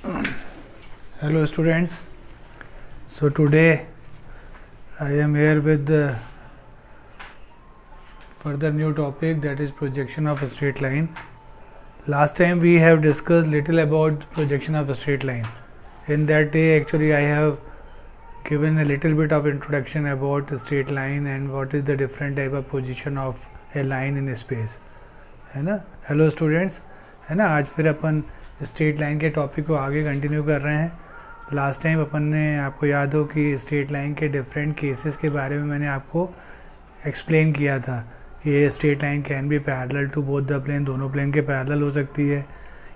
Hello students. So today I am here with the further new topic, that is projection of a straight line. Last time we have discussed little about projection of a straight line. In that day actually I have given a little bit of introduction about a straight line and what is the different type of position of a line in space, है ना. Hello students, है ना. आज फिर अपन straight line के topic को आगे continue कर रहे हैं. लास्ट टाइम अपन ने, आपको याद हो कि स्ट्रेट लाइन के डिफरेंट केसेस के बारे में मैंने आपको एक्सप्लेन किया था कि ये straight line can be parallel to both the plane, दोनों प्लेन के पैरेलल हो सकती है.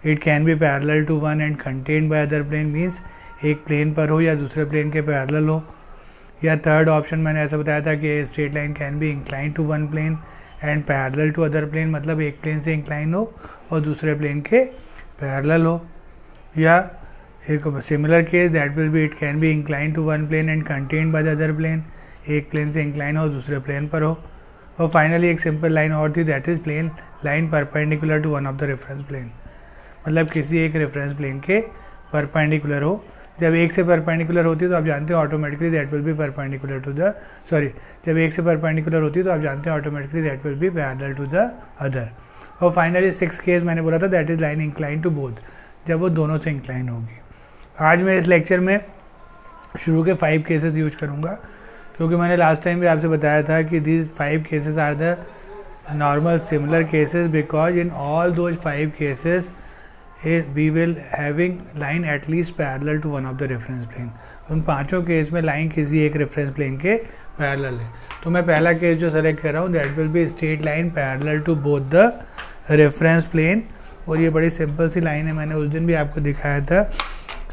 It can be parallel to one and contained by other plane, means एक प्लेन पर हो या दूसरे प्लेन के पैरेलल हो. या थर्ड ऑप्शन मैंने ऐसा बताया था कि straight line can be incline to one plane and parallel to other plane, मतलब एक प्लेन से इंक्लाइन हो और दूसरे प्लेन के पैरेलल हो. या एक similar case that will be it can be incline to one plane and contained by the other plane, एक प्लेन से इंक्लाइन हो दूसरे प्लेन पर हो. और फाइनली एक सिंपल लाइन और थी, that is plane line perpendicular to one of the reference plane, मतलब किसी एक रेफरेंस प्लेन के परपेंडिकुलर हो. जब एक से परपेंडिकुलर होती है तो आप जानते हो automatically that will be perpendicular to the जब एक से परपेंडिकुलर होती है तो आप जानते हैं automatically that will be parallel to the other. और फाइनली सिक्स केस मैंने बोला था, that is line incline to both, जब वो दोनों से इंक्लाइन होगी. आज मैं इस लेक्चर में शुरू के 5 केसेस यूज करूँगा, क्योंकि मैंने लास्ट टाइम भी आपसे बताया था कि these 5 cases are the normal similar cases, because in all those 5 cases we will having line at least parallel to one of the reference plane. उन पांचों केस में लाइन किसी एक रेफरेंस प्लेन के पैरेलल है. तो मैं पहला केस जो सेलेक्ट कर रहा हूँ, that will be straight line parallel to both the reference plane. और ये बड़ी सिंपल सी लाइन है, मैंने उस दिन भी आपको दिखाया था.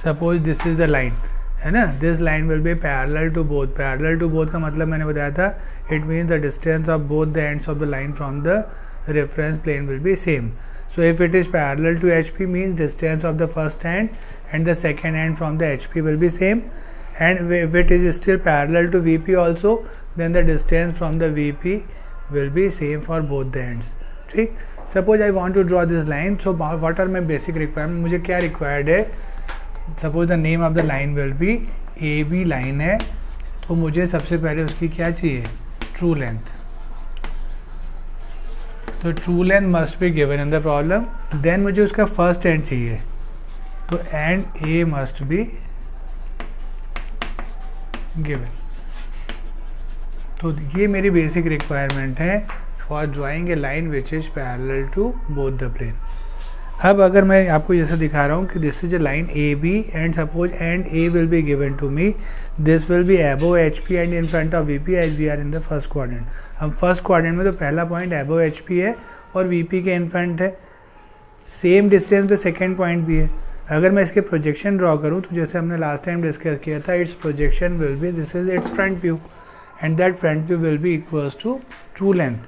Suppose this is the line, है ना. This line will be parallel to both. Parallel to both का मतलब मैंने बताया था, it means the distance of both the ends of the line from the reference plane will be same. So if it is parallel to HP means distance of the first end and the second end from the HP will be same, and if it is still parallel to VP also, then the distance from the VP will be same for both the ends. ठीक. Suppose I want to draw this line, so what are my basic requirement? मुझे क्या required है? Suppose the name of the line will be AB line है, तो मुझे सबसे पहले उसकी क्या चाहिए? True length. तो true length must be given in the problem. Then मुझे उसका फर्स्ट एंड चाहिए, तो end A must be given. तो ये मेरी बेसिक रिक्वायरमेंट है for drawing a line which is parallel to both the plane. अब अगर मैं आपको जैसे दिखा रहा हूँ कि this is a line A B and suppose end A will be given to me, this will be above H P and in front of V P as we are in the first quadrant. हम first quadrant में तो पहला point above H P है और V P के in front है. Same distance पे second point भी है. अगर मैं इसके प्रोजेक्शन ड्रॉ करूँ तो जैसे हमने लास्ट टाइम डिस्कस किया था, its projection will be, this is its front view and that front view will be equals to true length.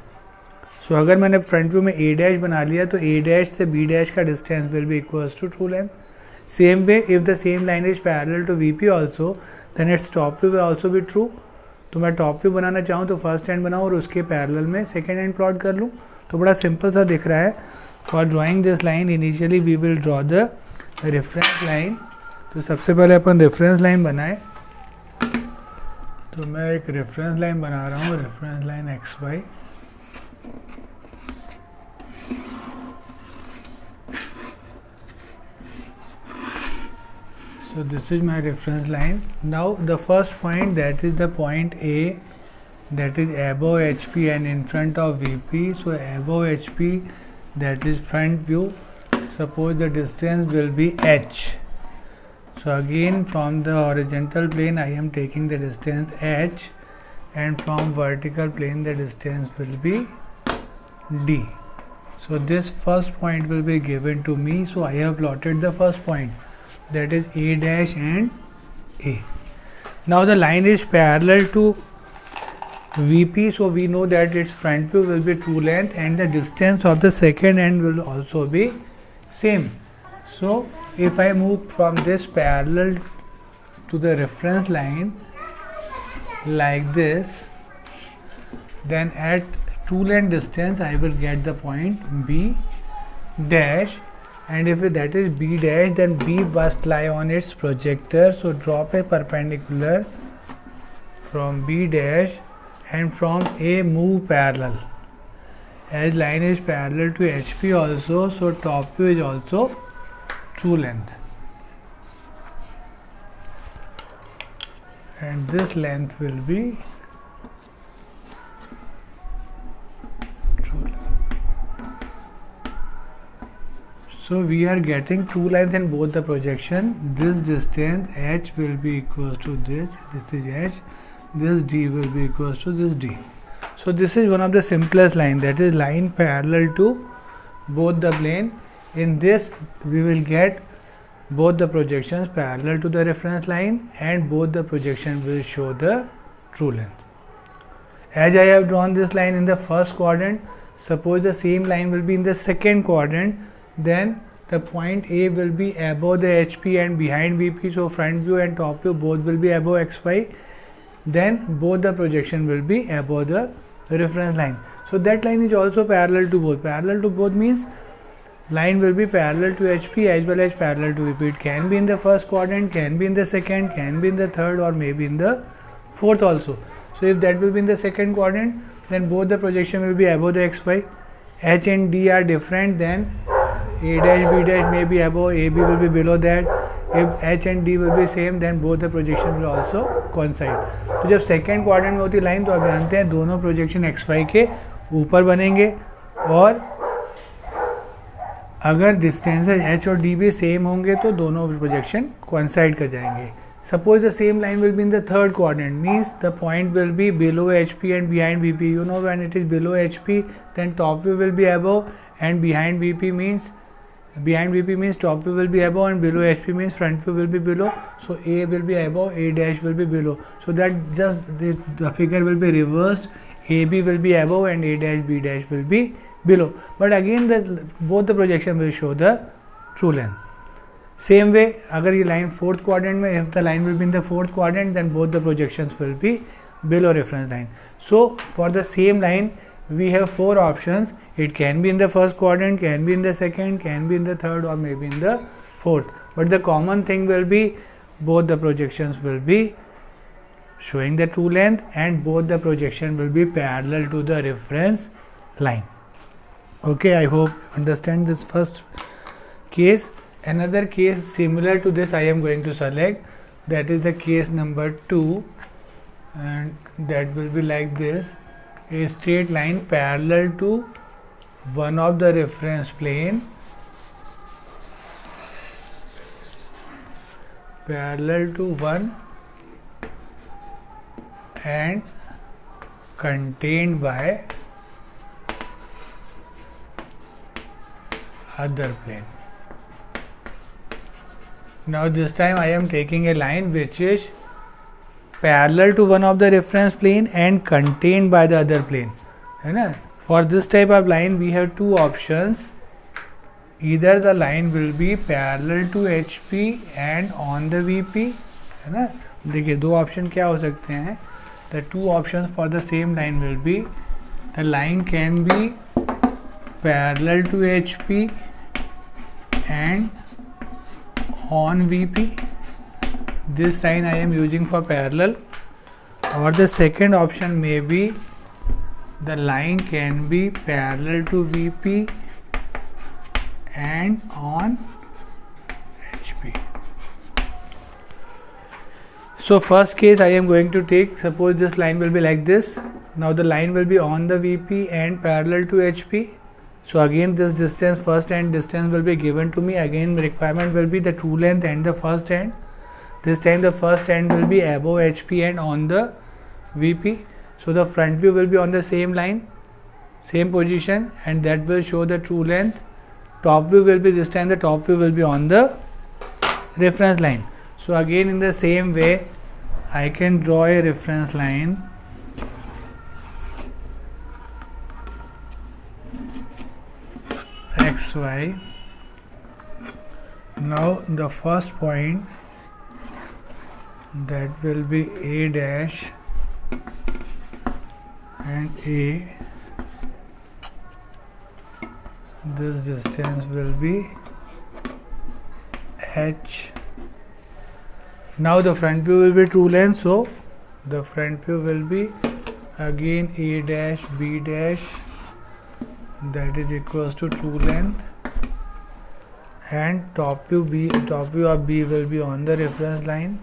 So अगर मैंने फ्रंट व्यू में ए डैश बना लिया तो ए डैश से बी डैश का distance will be equals to true length. Same way if the same line is parallel to V P also, then its top view will also be true. तो मैं top view बनाना चाहूँ तो first and बनाऊँ और उसके parallel में second and plot कर लूँ. तो बड़ा सिंपल सा दिख रहा है. For drawing this line initially we will draw the reference line. तो सबसे पहले अपन रेफरेंस लाइन बनाए. तो मैं एक रेफरेंस लाइन बना रहा हूँ, reference line X Y. So this is my reference line. Now the first point, that is the point A, that is above HP and in front of VP. So above HP, that is front view. Suppose the distance will be H. So again from the horizontal plane I am taking the distance H, and from vertical plane the distance will be D. So this first point will be given to me. So I have plotted the first point, that is A dash and A. Now the line is parallel to VP, so we know that its front view will be true length and the distance of the second end will also be same. So if I move from this parallel to the reference line like this, then at true length distance I will get the point B dash, and if that is B dash, then B must lie on its projector. So drop a perpendicular from B dash and from A move parallel. As line is parallel to HP also, so top view is also true length. And this length will be true length. So we are getting true length in both the projection. This distance H will be equals to this is H, this D will be equals to this D. So this is one of the simplest line, that is line parallel to both the plane. In this we will get both the projections parallel to the reference line and both the projections will show the true length. As I have drawn this line in the first quadrant, suppose the same line will be in the second quadrant, then the point A will be above the HP and behind VP, so front view and top view both will be above XY, then both the projection will be above the reference line. So that line is also parallel to both. Parallel to both means line will be parallel to HP as well as parallel to VP. It can be in the first quadrant, can be in the second, can be in the third, or maybe in the fourth also. So if that will be in the second quadrant, then both the projection will be above the XY. H and D are different, then A dash B dash may be above, AB will be below that. If H and D will be same, then both the projection will also coincide. तो जब second quadrant में होती line तो आप जानते हैं दोनों projection XY के ऊपर बनेंगे, और अगर डिस्टेंसेज H और D भी सेम होंगे तो दोनों प्रोजेक्शन कोइंसाइड कर जाएंगे. Suppose the same line will be in the third quadrant, means the point will be below HP and behind VP. You know, when it is below HP, then top view will be above, and behind VP means top view will be above, and below HP means front view will be below. So A will be above, A dash will be below. So that just the figure will be reversed. AB will be above and A dash B dash will be below. But again both the projection will show the true length. Same way, अगर ये line fourth quadrant में, if the line will be in the fourth quadrant, then both the projections will be below reference line. So for the same line we have four options. It can be in the first quadrant, can be in the second, can be in the third, or maybe in the fourth. But the common thing will be both the projections will be showing the true length and both the projection will be parallel to the reference line. Okay, I hope you understand this first case. Another case similar to this I am going to select, that is the case number 2, and that will be like this: a straight line parallel to one of the reference plane, parallel to one and contained by other plane. Now this time I am taking a line which is parallel to one of the reference plane and contained by the other plane, है ना. For this type of line we have two options. Either the line will be parallel to HP and on the VP, है ना. देखिए दो option क्या हो सकते हैं. The two options for the same line will be, the line can be parallel to HP and on VP. This sign I am using for parallel. Or the second option may be, the line can be parallel to VP and on HP. So first case I am going to take, suppose this line will be like this. Now the line will be on the VP and parallel to HP. So again this distance, first end distance will be given to me. Again requirement will be the true length and the first end. This time the first end will be above HP and on the VP. So the front view will be on the same line, same position, and that will show the true length. Top view will be, this time the top view will be on the reference line. So again in the same way I can draw a reference line XY. Now the first point, that will be A dash and A. This distance will be H. Now the front view will be true length, so the front view will be again A dash B dash, that is equals to true length, and top view of B will be on the reference line,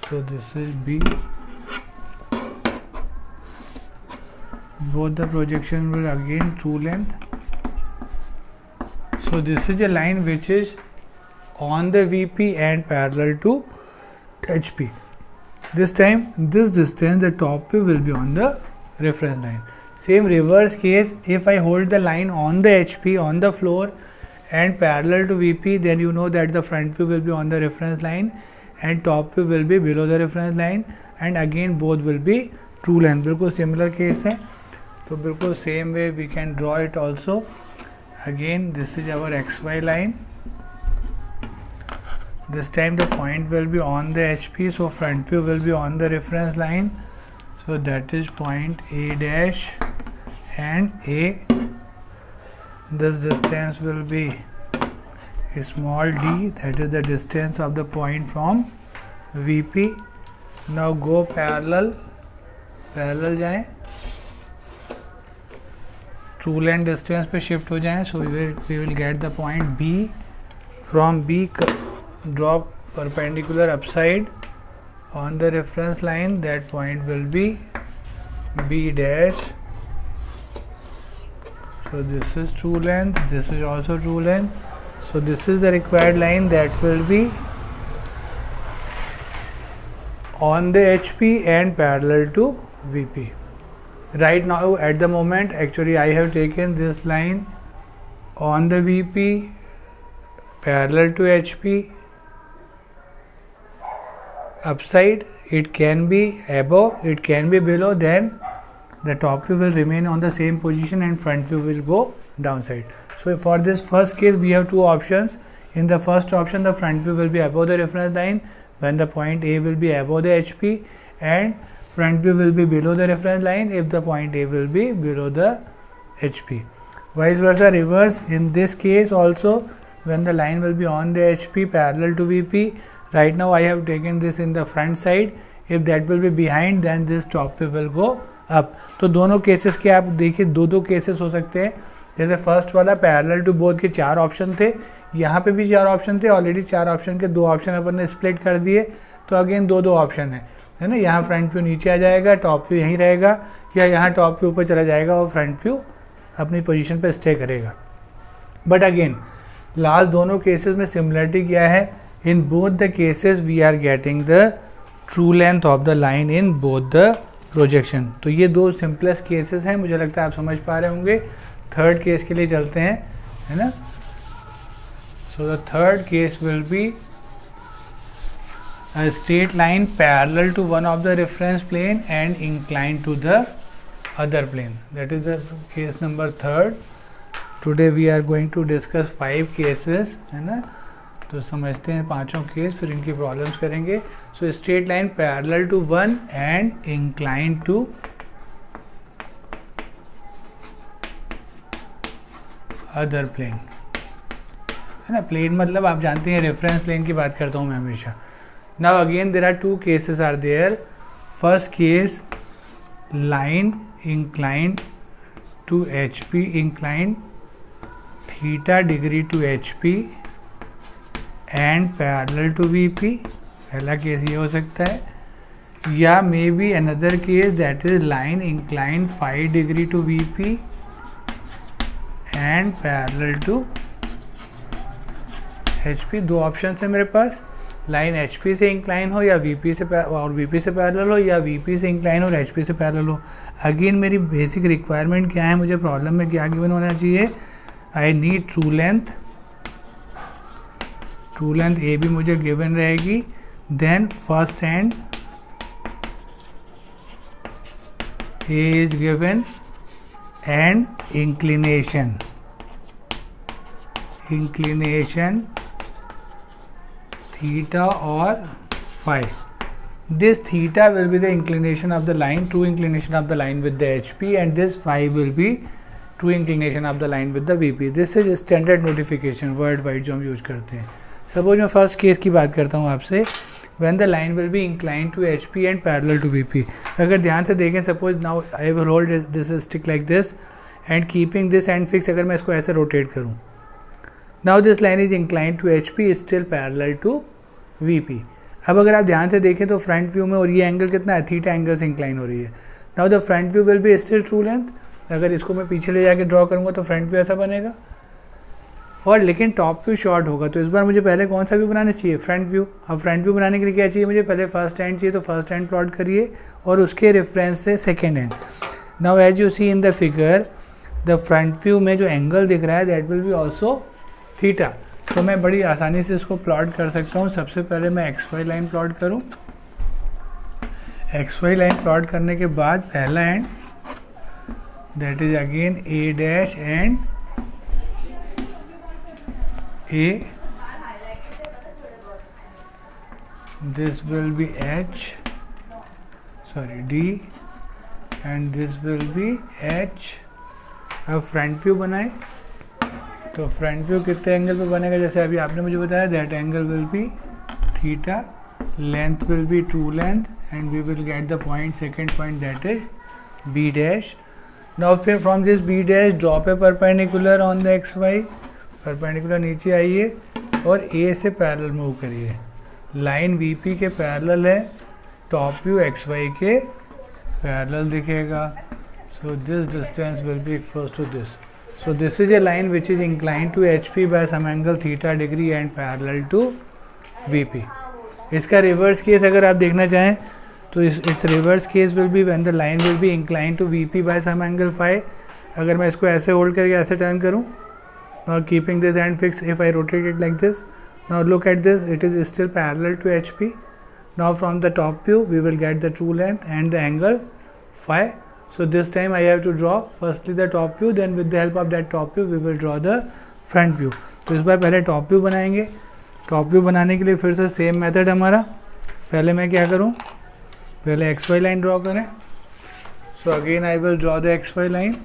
so this is B. Both the projection will again true length. So this is a line which is on the VP and parallel to HP. This time this distance, the top view will be on the reference line. Same reverse case, if I hold the line on the HP on the floor and parallel to VP, then you know that the front view will be on the reference line and top view will be below the reference line, and again both will be true length. बिल्कुल similar case है, तो बिल्कुल same way we can draw it also. Again this is our XY line. This time the point will be on the HP, so front view will be on the reference line, so that is point A dash and A. This distance will be small d, that is the distance of the point from VP. Now go parallel जाएं, true length distance पे shift हो जाएं, so we will get the point B. From B drop perpendicular upside on the reference line, that point will be B dash. So this is true length, this is also true length, so this is the required line that will be on the HP and parallel to VP. Right now at the moment actually I have taken this line on the VP, parallel to HP, upside. It can be above, it can be below, then the top view will remain on the same position and front view will go downside. So for this first case we have two options. In the first option the front view will be above the reference line when the point A will be above the HP, and front view will be below the reference line if the point A will be below the HP. Vice versa reverse, in this case also when the line will be on the HP parallel to VP. Right now I have taken this in the front side, if that will be behind then this top view will go up. तो दोनों cases के आप देखिए, दो cases हो सकते हैं. जैसे फर्स्ट वाला पैरेलल टू बोथ के 4 ऑप्शन थे, यहाँ पे भी 4 ऑप्शन थे, ऑलरेडी 4 ऑप्शन के 2 ऑप्शन अपन ने स्प्लिट कर दिए, तो अगेन दो ऑप्शन है ना. यहाँ फ्रंट व्यू नीचे आ जाएगा, टॉप व्यू यहीं रहेगा, या यहाँ टॉप व्यू ऊपर चला जाएगा और फ्रंट व्यू अपनी पोजीशन पे स्टे करेगा. बट अगेन लास्ट दोनों केसेस में सिमिलरिटी क्या है, in both the cases we are getting the true length of the line in both the projection. तो ये दो सिंपलेस्ट केसेस हैं, मुझे लगता है आप समझ पा रहे होंगे. थर्ड केस के लिए चलते हैं, है ना. So the third case will B a straight line parallel to one of the reference plane and inclined to the other plane. That is the case number third. Today we are going to discuss 5 cases, है ना. तो समझते हैं पांचों case, फिर इनकी problems करेंगे. So straight line parallel to one and inclined to other plane, है ना. प्लेन मतलब आप जानते हैं रेफरेंस प्लेन की बात करता हूँ मैं हमेशा. Now again there are 2 cases are there. First case, line inclined to HP, inclined theta degree to HP and parallel to VP. पहला केस ये हो सकता है, या may be another case that is line inclined 5 degree to VP and parallel to HP. 2 option है मेरे पास, line HP से incline हो या VP से और VP से पैरेलल हो, या VP से इंक्लाइन हो और HP से पैरेलल हो. अगेन मेरी बेसिक रिक्वायरमेंट क्या है, मुझे प्रॉब्लम में क्या गिवन होना चाहिए, I need true length. True length A भी मुझे गिवन रहेगी. Then first hand A is given and inclination theta or phi. This theta will be the inclination of the line, true inclination of the line with the HP, and this phi will be true inclination of the line with the VP. This is standard notification word wide जो हम use करते हैं. Suppose मैं first case की बात करता हूँ आपसे, when the line will be inclined to HP and parallel to VP. अगर ध्यान से देखें, suppose now I will hold this stick like this and keeping this end fix, अगर मैं इसको ऐसे रोटेट करूँ, now this line is inclined to HP still parallel to VP. अब अगर आप ध्यान से देखें तो फ्रंट व्यू में, और ये एंगल कितना है, थीटा एंगल से इंक्लाइन हो रही है. Now the front view will be still true length. अगर इसको मैं पीछे ले जाके ड्रॉ करूँगा तो फ्रंट व्यू ऐसा बनेगा, और लेकिन टॉप व्यू शॉर्ट होगा. तो इस बार मुझे पहले कौन सा व्यू बनाना चाहिए, फ्रंट व्यू. अब फ्रंट व्यू बनाने के लिए क्या चाहिए मुझे, पहले फर्स्ट हैंड चाहिए, तो फर्स्ट हैंड प्लॉट करिए और उसके रेफरेंस से second hand. Now as you see in the figure, the front view में जो एंगल दिख रहा है that will be also theta. तो मैं बड़ी आसानी से इसको प्लॉट कर सकता हूँ. सबसे पहले मैं XY लाइन प्लॉट करूँ. XY लाइन प्लॉट करने के बाद पहला and that is again A dash and A, this will be H, sorry D, and this will be H. अब फ्रंट व्यू बनाए तो फ्रंट व्यू कितने एंगल पे बनेगा, जैसे अभी आपने मुझे बताया, that angle will be theta, length will be true length, and we will get the point, second point that is B dash. Now फिर from this B dash drop a perpendicular on the XY. Perpendicular नीचे आइए और A से parallel move करिए. Line VP के parallel है, top view XY के parallel दिखेगा. So this distance will be equal to this. So this is a line which is inclined to HP by some angle theta degree and parallel to VP. इसका reverse case अगर आप देखना चाहें तो इस reverse case will be when the line will be inclined to VP by some angle phi. अगर मैं इसको ऐसे होल्ड करके ऐसे टर्न करूँ, now keeping this end fixed, if I rotate it like this, now look at this, it is still parallel to HP. Now from the top view we will get the true length and the angle phi. So this time I have to draw firstly the top view, then with the help of that top view we will draw the front view. तो इस बार पहले top view बनाएंगे. Top view बनाने के लिए फिर से same method हमारा. पहले मैं क्या करूँ, पहले XY लाइन ड्रॉ करें. So again I will draw the XY line.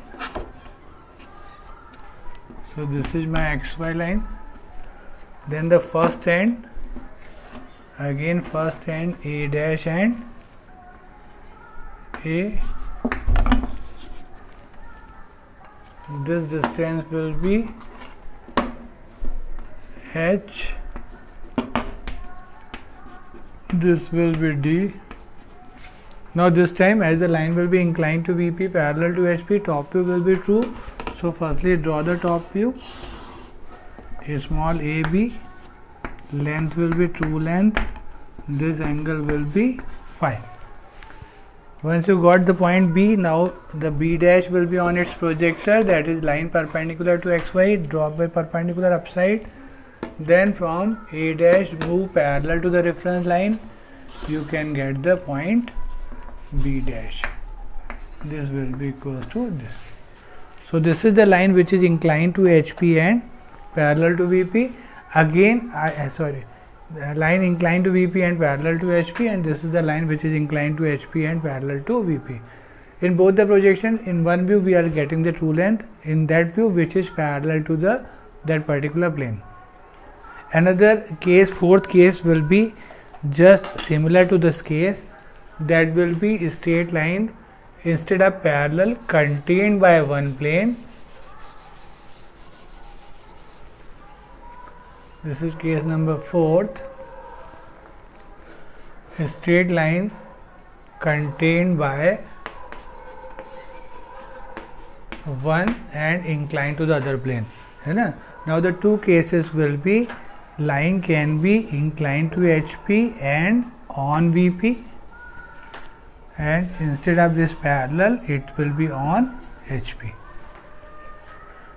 So this is my XY line. Then the first end, again first end A dash and A. This distance will be H. This will be D. Now this time as the line will be inclined to VP parallel to HP, top view will be true. So firstly draw the top view, a small AB, length will be true length, this angle will be phi. Once you got the point B, now the B dash will be on its projector, that is line perpendicular to XY, drop by perpendicular upside. Then from A dash move parallel to the reference line, you can get the point B dash. This will be equal to this. So this is the line which is inclined to HP and parallel to VP. Again, the line inclined to VP and parallel to HP, and this is the line which is inclined to HP and parallel to VP. In both the projection, in one view we are getting the true length, in that view which is parallel to that particular plane. Another case, fourth case will be just similar to this case. That will be a straight line instead of parallel contained by one plane. This is case number 4th. A straight line contained by one and inclined to the other plane, है ना. Now the two cases will be, line can be inclined to HP and on VP, and instead of this parallel it will be on HP.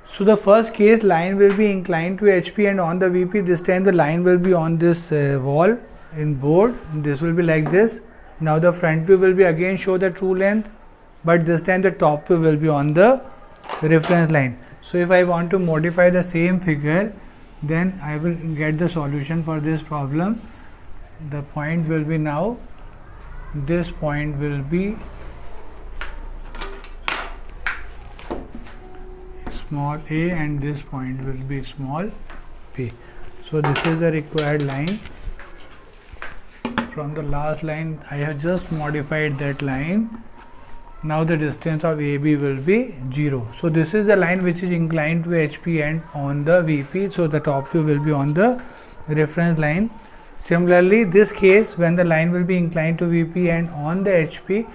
So the first case, line will be inclined to HP and on the VP. This time the line will be on this wall in board. This will be like this. Now the front view will be again show the true length, but this time the top view will be on the reference line. So if I want to modify the same figure, then I will get the solution for this problem. The point will be, now this point will be small a and this point will be small p. So this is the required line. From the last line I have just modified that line. Now the distance of AB will be 0. So this is the line which is inclined to HP and on the VP. So the top view will be on the reference line. Similarly, this case, when the line will be inclined to VP and on the HP,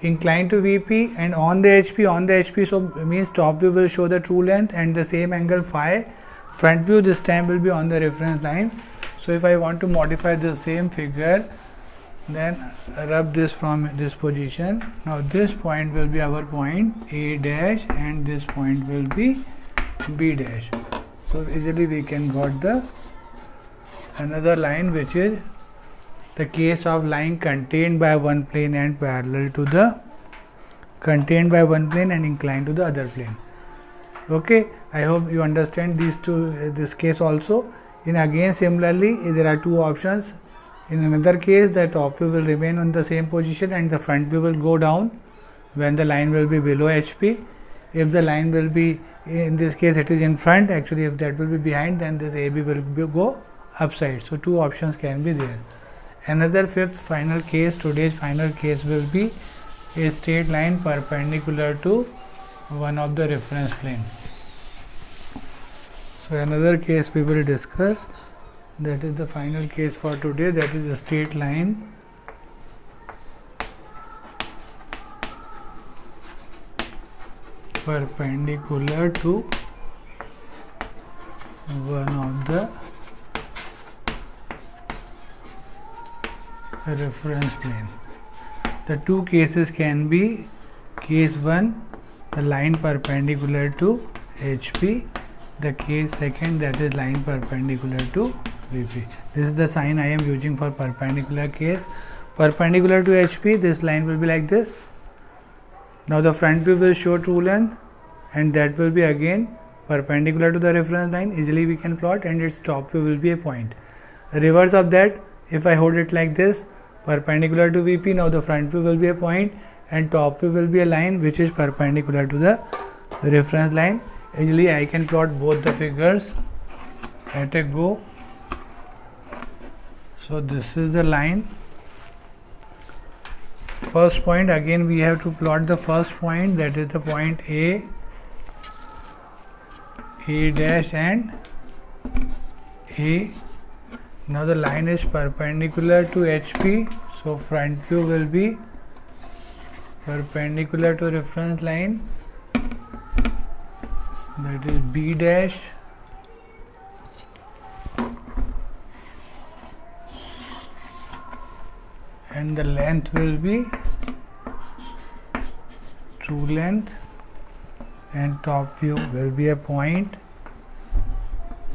inclined to VP and on the HP, so means top view will show the true length and the same angle phi. Front view this time will be on the reference line. So if I want to modify the same figure, then rub this from this position. Now this point will be our point A dash and this point will be B dash. So easily we can got the another line, which is the case of line contained by one plane and parallel to the contained by one plane and inclined to the other plane. Okay, I hope you understand these two, this case also. In again similarly there are two options. In another case, the top view will remain on the same position and the front view will go down when the line will be below HP. If the line will be, in this case it is in front, actually if that will be behind, then this AB will go upside. So two options can be there. Another fifth final case, today's final case will be a straight line perpendicular to one of the reference plane. So another case we will discuss, that is the final case for today, that is a straight line perpendicular to one of the reference plane. The two cases can be case 1, the line perpendicular to HP, the case second, that is line perpendicular to VP. This is the sign I am using for perpendicular case. Perpendicular to HP, this line will be like this. Now the front view will show true length and that will be again perpendicular to the reference line. Easily we can plot, and its top view will be a point. Reverse of that, if I hold it like this, perpendicular to VP, now the front view will be a point and top view will be a line which is perpendicular to the reference line. Easily I can plot both the figures at a go. So this is the line. First point, again we have to plot the first point, that is the point A dash and A. Now the line is perpendicular to HP, so front view will be perpendicular to reference line, that is B dash, and the length will be true length, and top view will be a point.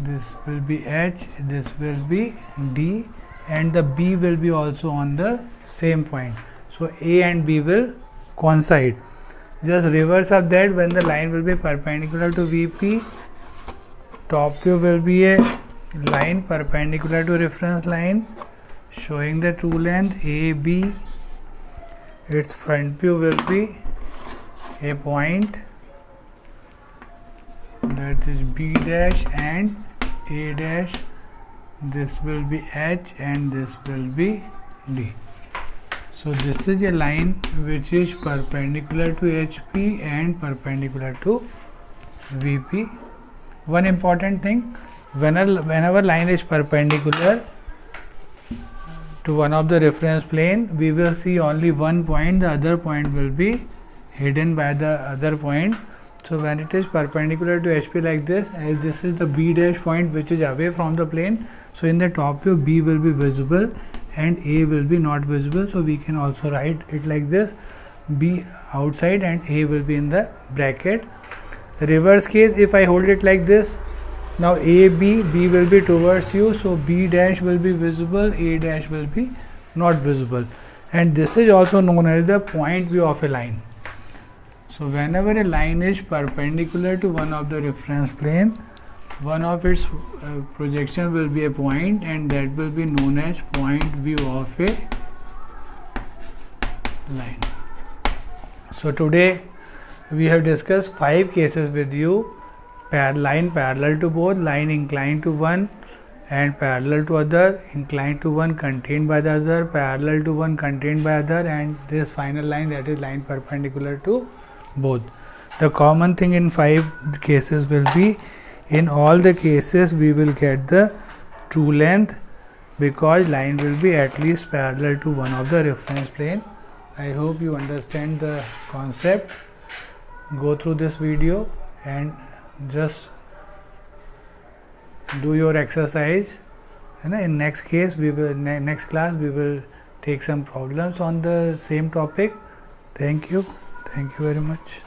This will be H, this will be D, and the B will be also on the same point. So A and B will coincide. Just reverse of that, when the line will be perpendicular to VP, top view will be a line perpendicular to reference line showing the true length AB. Its front view will be a point, that is B dash and A dash. This will be H and this will be D. So this is a line which is perpendicular to HP and perpendicular to VP. One important thing, whenever line is perpendicular to one of the reference plane, we will see only one point, the other point will be hidden by the other point. So when it is perpendicular to HP like this, as this is the B dash point which is away from the plane, so in the top view B will be visible and A will be not visible. So we can also write it like this, B outside and A will be in the bracket. Reverse case, if I hold it like this, now B will be towards you, so B dash will be visible, A dash will be not visible, and this is also known as the point view of a line. So whenever a line is perpendicular to one of the reference plane, one of its projection will be a point, and that will be known as point view of a line. So today we have discussed 5 cases with you: line parallel to both, line inclined to one, and parallel to other, inclined to one, contained by the other, parallel to one, contained by other, and this final line, that is line perpendicular to both. The common thing in 5 cases will be, in all the cases we will get the true length, because line will be at least parallel to one of the reference plane. I hope you understand the concept. Go through this video and just do your exercise, and in next class we will take some problems on the same topic. Thank you very much.